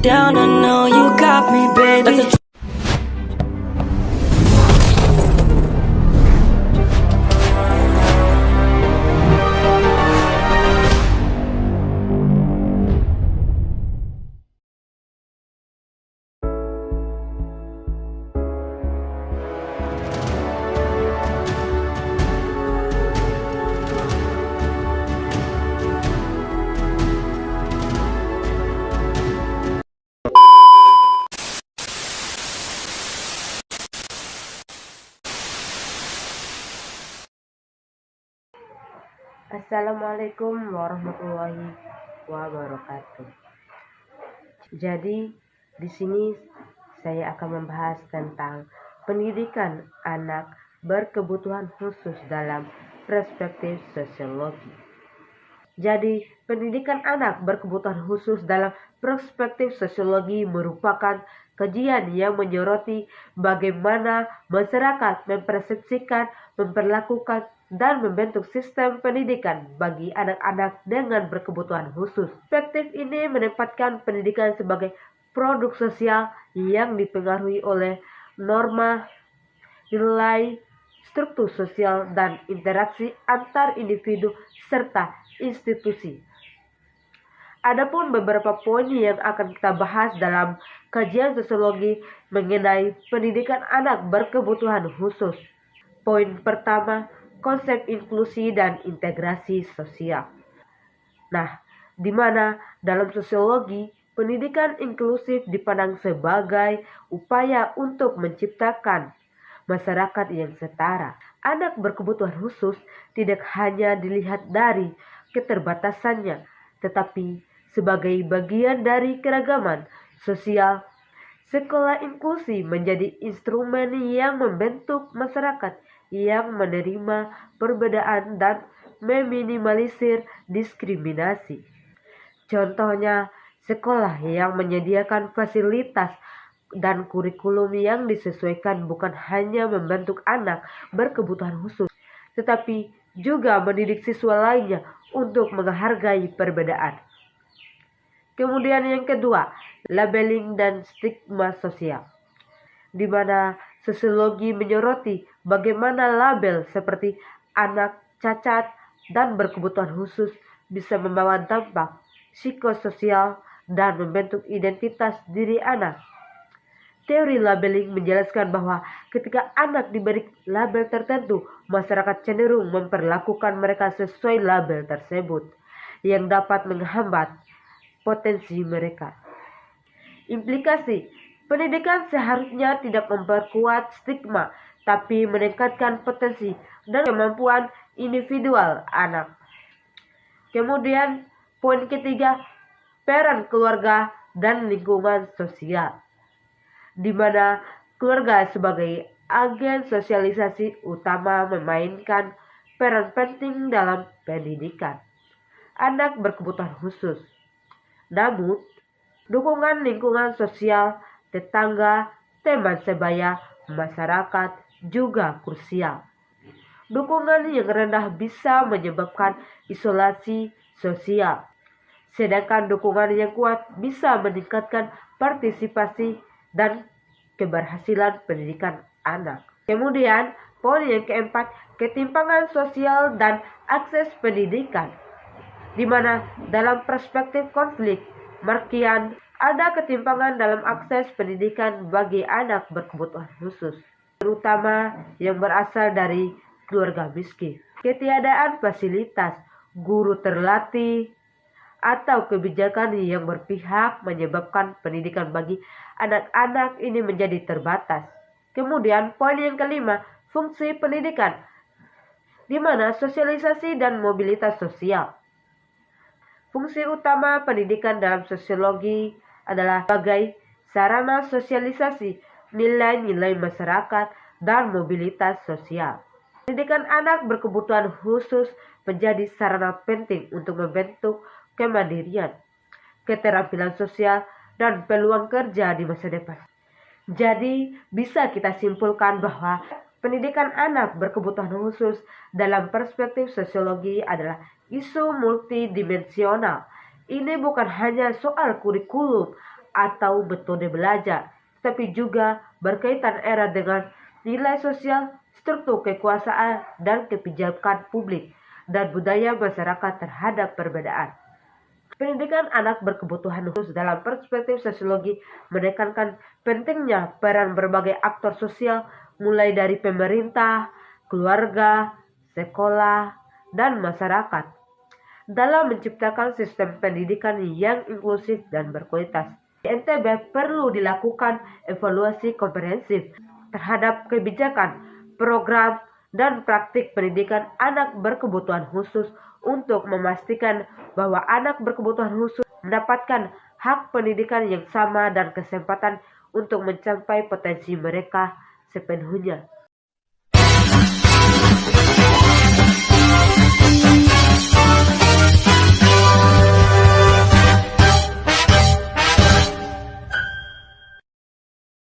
down, I know you got me, baby. Assalamualaikum warahmatullahi wabarakatuh. Jadi di sini saya akan membahas tentang pendidikan anak berkebutuhan khusus dalam perspektif sosiologi. Jadi pendidikan anak berkebutuhan khusus dalam perspektif sosiologi merupakan kajian yang menyoroti bagaimana masyarakat mempersepsikan, memperlakukan, dan membentuk sistem pendidikan bagi anak-anak dengan berkebutuhan khusus. Perspektif ini menempatkan pendidikan sebagai produk sosial yang dipengaruhi oleh norma, nilai, struktur sosial, dan interaksi antar individu serta institusi. Adapun beberapa poin yang akan kita bahas dalam kajian sosiologi mengenai pendidikan anak berkebutuhan khusus. Poin pertama, konsep inklusi dan integrasi sosial. Nah, di mana dalam sosiologi, pendidikan inklusif dipandang sebagai upaya untuk menciptakan masyarakat yang setara. Anak berkebutuhan khusus tidak hanya dilihat dari keterbatasannya, tetapi sebagai bagian dari keragaman sosial. Sekolah inklusi menjadi instrumen yang membentuk masyarakat yang menerima perbedaan dan meminimalisir diskriminasi. Contohnya, sekolah yang menyediakan fasilitas dan kurikulum yang disesuaikan bukan hanya membentuk anak berkebutuhan khusus, tetapi juga mendidik siswa lainnya untuk menghargai perbedaan. Kemudian yang kedua, labeling dan stigma sosial, di mana sosiologi menyoroti bagaimana label seperti anak, cacat, dan berkebutuhan khusus bisa membawa dampak psikososial dan membentuk identitas diri anak. Teori labeling menjelaskan bahwa ketika anak diberi label tertentu, masyarakat cenderung memperlakukan mereka sesuai label tersebut, yang dapat menghambat potensi mereka. Implikasi, pendidikan seharusnya tidak memperkuat stigma, tapi meningkatkan potensi dan kemampuan individual anak. Kemudian, poin ketiga, peran keluarga dan lingkungan sosial, di mana keluarga sebagai agen sosialisasi utama memainkan peran penting dalam pendidikan anak berkebutuhan khusus. Namun, dukungan lingkungan sosial, tetangga, teman sebaya, masyarakat juga krusial. Dukungan yang rendah bisa menyebabkan isolasi sosial, sedangkan dukungan yang kuat bisa meningkatkan partisipasi dan keberhasilan pendidikan anak. Kemudian, poin yang keempat, ketimpangan sosial dan akses pendidikan, di mana dalam perspektif konflik markian ada ketimpangan dalam akses pendidikan bagi anak berkebutuhan khusus, terutama yang berasal dari keluarga miskin. Ketiadaan fasilitas, guru terlatih, atau kebijakan yang berpihak menyebabkan pendidikan bagi anak-anak ini menjadi terbatas. Kemudian poin yang kelima, fungsi pendidikan, di mana sosialisasi dan mobilitas sosial. Fungsi utama pendidikan dalam sosiologi adalah sebagai sarana sosialisasi nilai-nilai masyarakat dan mobilitas sosial. Pendidikan anak berkebutuhan khusus menjadi sarana penting untuk membentuk kemandirian, keterampilan sosial, dan peluang kerja di masa depan. Jadi, bisa kita simpulkan bahwa pendidikan anak berkebutuhan khusus dalam perspektif sosiologi adalah isu multidimensional. Ini bukan hanya soal kurikulum atau metode belajar, tapi juga berkaitan erat dengan nilai sosial, struktur kekuasaan, dan kebijakan publik, dan budaya masyarakat terhadap perbedaan. Pendidikan anak berkebutuhan khusus dalam perspektif sosiologi menekankan pentingnya peran berbagai aktor sosial mulai dari pemerintah, keluarga, sekolah, dan masyarakat dalam menciptakan sistem pendidikan yang inklusif dan berkualitas. Di NTB perlu dilakukan evaluasi komprehensif terhadap kebijakan, program, dan praktik pendidikan anak berkebutuhan khusus untuk memastikan bahwa anak berkebutuhan khusus mendapatkan hak pendidikan yang sama dan kesempatan untuk mencapai potensi mereka sepenuhnya.